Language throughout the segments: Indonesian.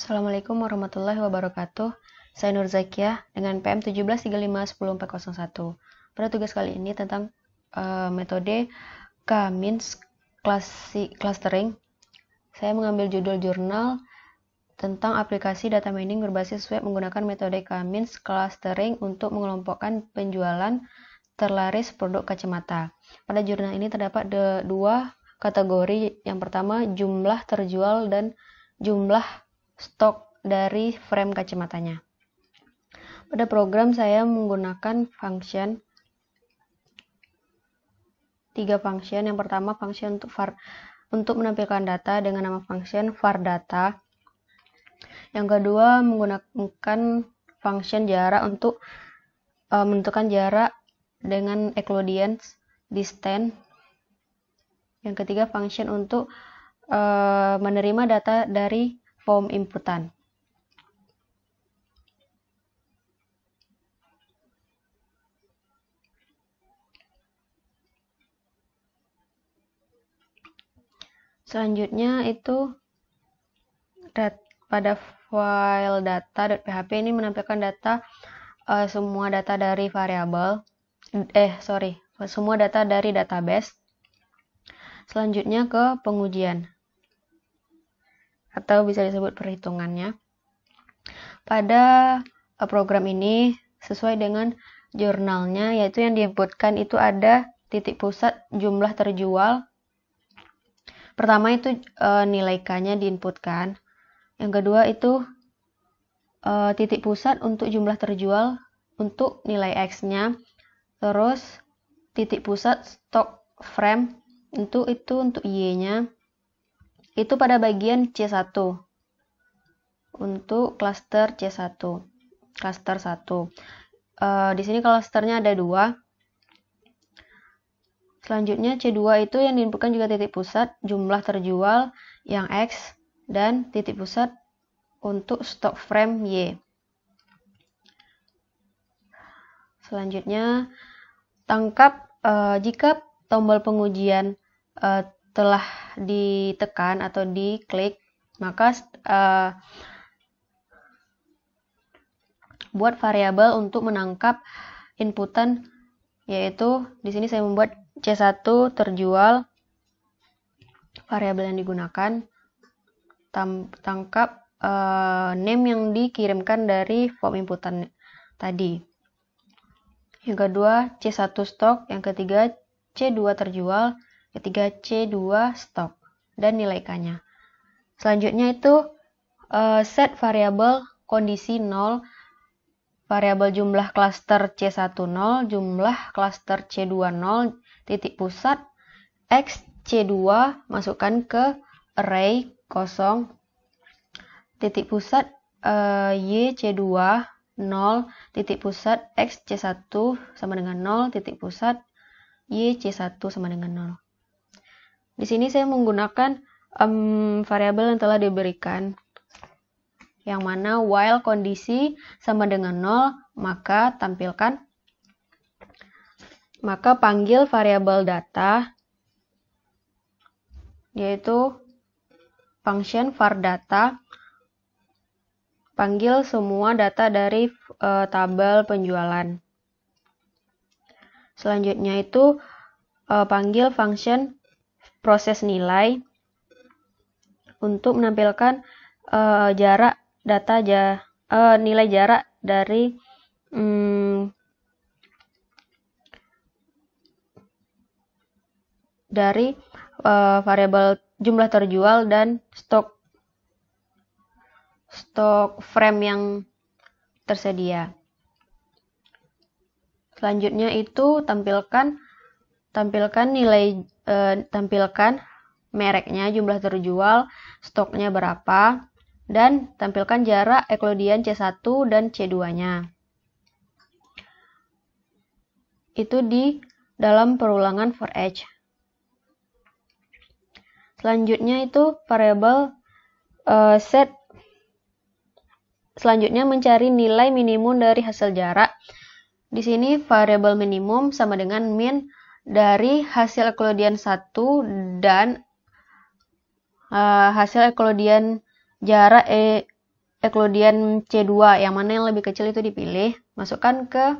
Assalamualaikum warahmatullahi wabarakatuh. Saya Nur Zakiah dengan PM 17351041. Pada tugas kali ini tentang metode K-means clustering. Saya mengambil judul jurnal tentang aplikasi data mining berbasis web menggunakan metode K-means clustering untuk mengelompokkan penjualan terlaris produk kacamata. Pada jurnal ini terdapat dua kategori. Yang pertama, jumlah terjual dan jumlah stok dari frame kacamatanya. Pada program saya menggunakan tiga function. Yang pertama, function untuk menampilkan data dengan nama function var_data. Yang kedua, menggunakan function jarak untuk menentukan jarak dengan Euclidean distance. Yang ketiga, function untuk menerima data dari form inputan. Selanjutnya itu pada file data.php ini menampilkan data semua data dari variabel semua data dari database. Selanjutnya ke pengujian atau bisa disebut perhitungannya. Pada program ini sesuai dengan jurnalnya, yaitu yang diinputkan itu ada titik pusat jumlah terjual. Pertama itu nilai K-nya diinputkan. Yang kedua itu titik pusat untuk jumlah terjual untuk nilai X-nya. Terus titik pusat stok frame untuk Y-nya. Itu pada bagian C1 untuk cluster C1, cluster 1. Di sini clusternya ada 2. Selanjutnya C2 itu yang diinputkan juga titik pusat jumlah terjual yang X dan titik pusat untuk stok frame Y. Selanjutnya tangkap jika tombol pengujian telah ditekan atau diklik, maka buat variabel untuk menangkap inputan, yaitu di sini saya membuat C1 terjual, variabel yang digunakan tangkap name yang dikirimkan dari form inputan tadi. Yang kedua C1 stok, yang ketiga C2 terjual, ketiga C2 stok dan nilai K-nya. Selanjutnya itu set variabel kondisi 0, variabel jumlah cluster C1 0, jumlah cluster C2 0, titik pusat X C2 masukkan ke array kosong, titik pusat Y C2 0, titik pusat X C1 sama dengan 0, titik pusat Y C1 sama dengan 0. Di sini saya menggunakan variabel yang telah diberikan, yang mana while kondisi sama dengan 0, maka panggil variabel data, yaitu function var_data, panggil semua data dari tabel penjualan. Selanjutnya itu panggil function proses nilai untuk menampilkan nilai jarak dari variabel jumlah terjual dan stok frame yang tersedia. Selanjutnya itu tampilkan mereknya, jumlah terjual, stoknya berapa, dan tampilkan jarak Euclidean C1 dan C2-nya. Itu di dalam perulangan for each. Selanjutnya itu variabel set. Selanjutnya mencari nilai minimum dari hasil jarak. Di sini variabel minimum sama dengan min dari hasil Euclidean 1 dan hasil Euclidean jarak eklodian C2, yang mana yang lebih kecil itu dipilih, masukkan ke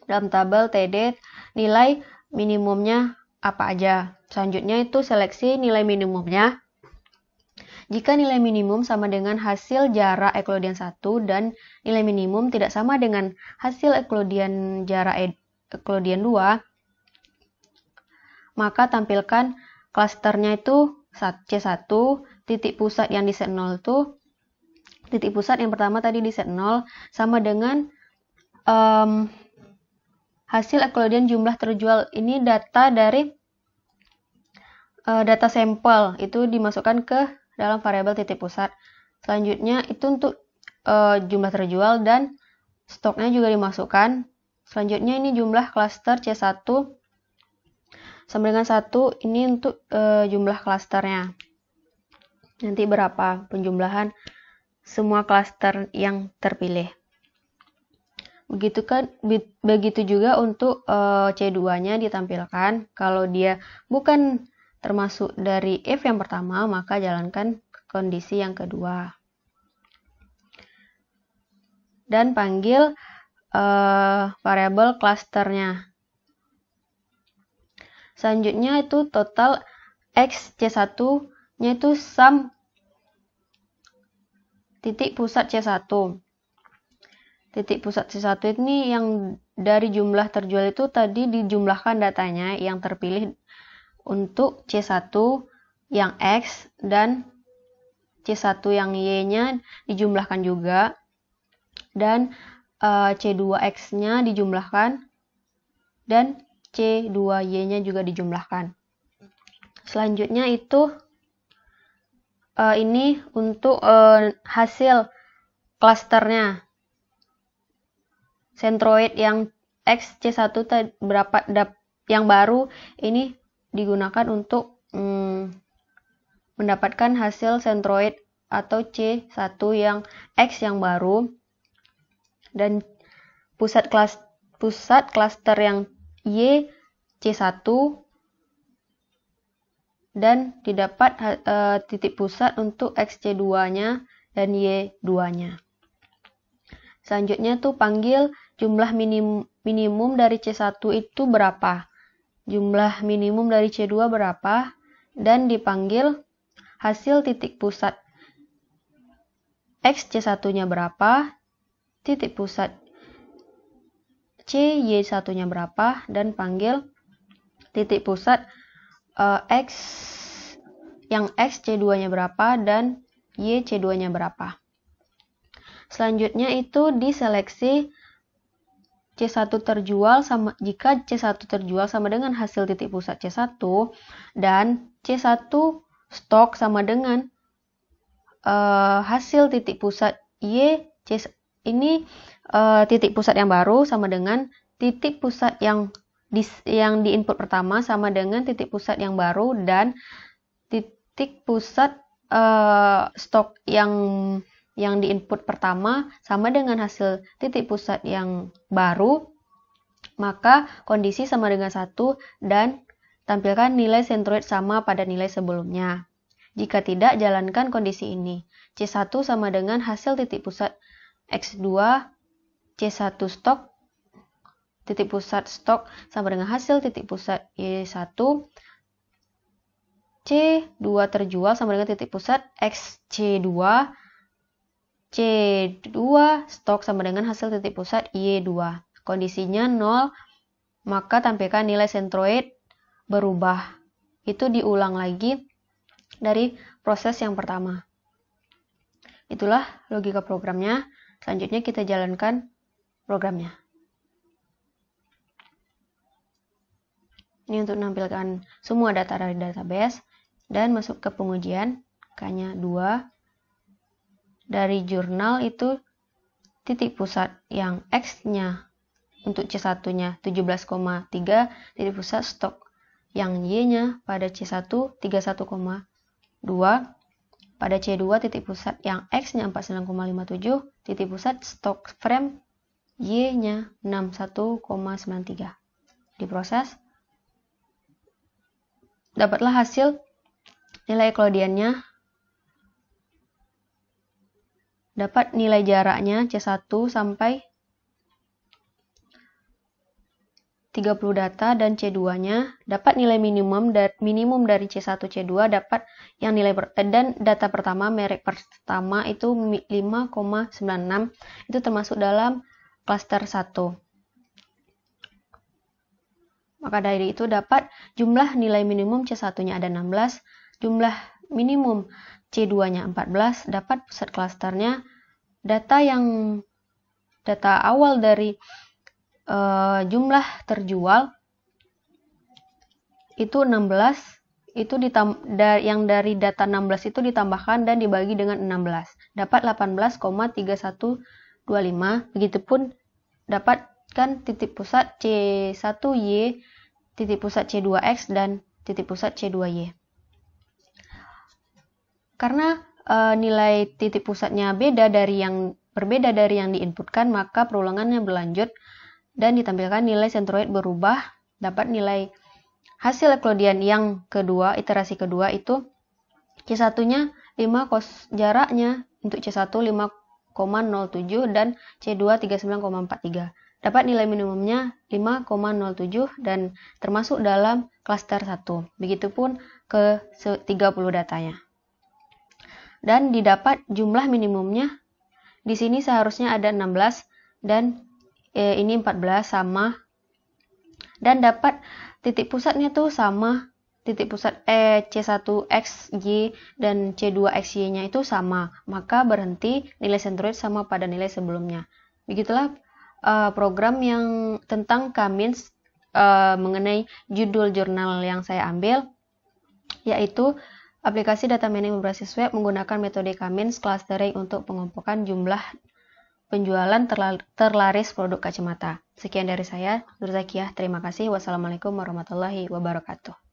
dalam tabel TD nilai minimumnya apa aja. Selanjutnya itu seleksi nilai minimumnya. Jika nilai minimum sama dengan hasil jarak eklodian 1 dan nilai minimum tidak sama dengan hasil eklodian jarak eklodian 2, maka tampilkan klasternya itu C1, titik pusat yang di set 0 itu, titik pusat yang pertama tadi di set 0 sama dengan hasil eklodian jumlah terjual. Ini data dari data sampel, itu dimasukkan ke dalam variabel titik pusat. Selanjutnya itu untuk jumlah terjual dan stoknya juga dimasukkan. Selanjutnya ini jumlah klaster C1 sama dengan 1, ini untuk jumlah klasternya. Nanti berapa penjumlahan semua klaster yang terpilih. Begitu juga untuk C2-nya ditampilkan. Kalau dia bukan termasuk dari if yang pertama, maka jalankan kondisi yang kedua. Dan panggil variabel klasternya. Selanjutnya itu total X C1-nya itu sum titik pusat C1. Titik pusat C1 ini yang dari jumlah terjual itu tadi dijumlahkan datanya yang terpilih untuk C1 yang X dan C1 yang Y-nya dijumlahkan juga, dan C2X-nya dijumlahkan dan C2Y-nya juga dijumlahkan. Selanjutnya itu ini untuk hasil klasternya. Centroid yang X C1 berapa yang baru ini digunakan untuk mendapatkan hasil centroid atau C1 yang X yang baru, dan pusat klaster yang Y C1, dan didapat titik pusat untuk X C2-nya dan Y2-nya. Selanjutnya tuh panggil jumlah minimum dari C1 itu berapa, jumlah minimum dari C2 berapa, dan dipanggil hasil titik pusat X C1-nya berapa, titik pusat CY1-nya berapa, dan panggil titik pusat X yang X C2-nya berapa dan Y C2-nya berapa. Selanjutnya itu diseleksi C1 terjual sama, jika C1 terjual sama dengan hasil titik pusat C1 dan C1 stok sama dengan hasil titik pusat Y, ini titik pusat yang baru sama dengan titik pusat yang di input pertama sama dengan titik pusat yang baru, dan titik pusat stok yang di input pertama sama dengan hasil titik pusat yang baru, maka kondisi sama dengan 1 dan tampilkan nilai centroid sama pada nilai sebelumnya. Jika tidak, jalankan kondisi ini. C1 sama dengan hasil titik pusat X2, C1 stok, titik pusat stok sama dengan hasil titik pusat Y1, C2 terjual sama dengan titik pusat XC2, C2 stok sama dengan hasil titik pusat Y2. Kondisinya 0, maka tampilkan nilai centroid berubah. Itu diulang lagi dari proses yang pertama. Itulah logika programnya. Selanjutnya kita jalankan programnya. Ini untuk menampilkan semua data dari database dan masuk ke pengujian. K-nya 2. Dari jurnal itu titik pusat yang X-nya untuk C1-nya 17,3, titik pusat stok yang Y-nya pada C1 31,2, pada C2 titik pusat yang X-nya 49,57, titik pusat stok frame Y-nya 61,93. Diproses. Dapatlah hasil nilai eklodiannya dapat nilai jaraknya C1 sampai 30 data, dan C2-nya dapat nilai minimum dari C1 C2 dapat yang nilai dan data pertama merek pertama itu 5,96, itu termasuk dalam klaster 1. Maka dari itu dapat jumlah nilai minimum C1-nya ada 16, jumlah minimum C2-nya 14, dapat pusat klasternya data awal dari jumlah terjual itu 16, itu yang dari data 16 itu ditambahkan dan dibagi dengan 16, dapat 18,3125. Begitupun dapatkan titik pusat C1Y, titik pusat C2X, dan titik pusat C2Y. Karena nilai titik pusatnya berbeda dari yang diinputkan, maka perulangannya berlanjut dan ditampilkan nilai sentroid berubah. Dapat nilai hasil Euclidean yang kedua, iterasi kedua itu C1-nya 5, jaraknya untuk C1 5,07 dan C2 39,43. Dapat nilai minimumnya 5,07 dan termasuk dalam klaster 1. Begitupun ke 30 datanya. Dan didapat jumlah minimumnya di sini seharusnya ada 16 dan ini 14 sama, dan dapat titik pusatnya tuh sama, titik pusat C1XY dan C2XY-nya itu sama, maka berhenti nilai sentroid sama pada nilai sebelumnya. Begitulah program yang tentang K-means mengenai judul jurnal yang saya ambil, yaitu aplikasi data mining berbasis web menggunakan metode K-means clustering untuk pengumpulan jumlah penjualan terlaris produk kacamata. Sekian dari saya, Nur Zakiyah. Terima kasih. Wassalamualaikum warahmatullahi wabarakatuh.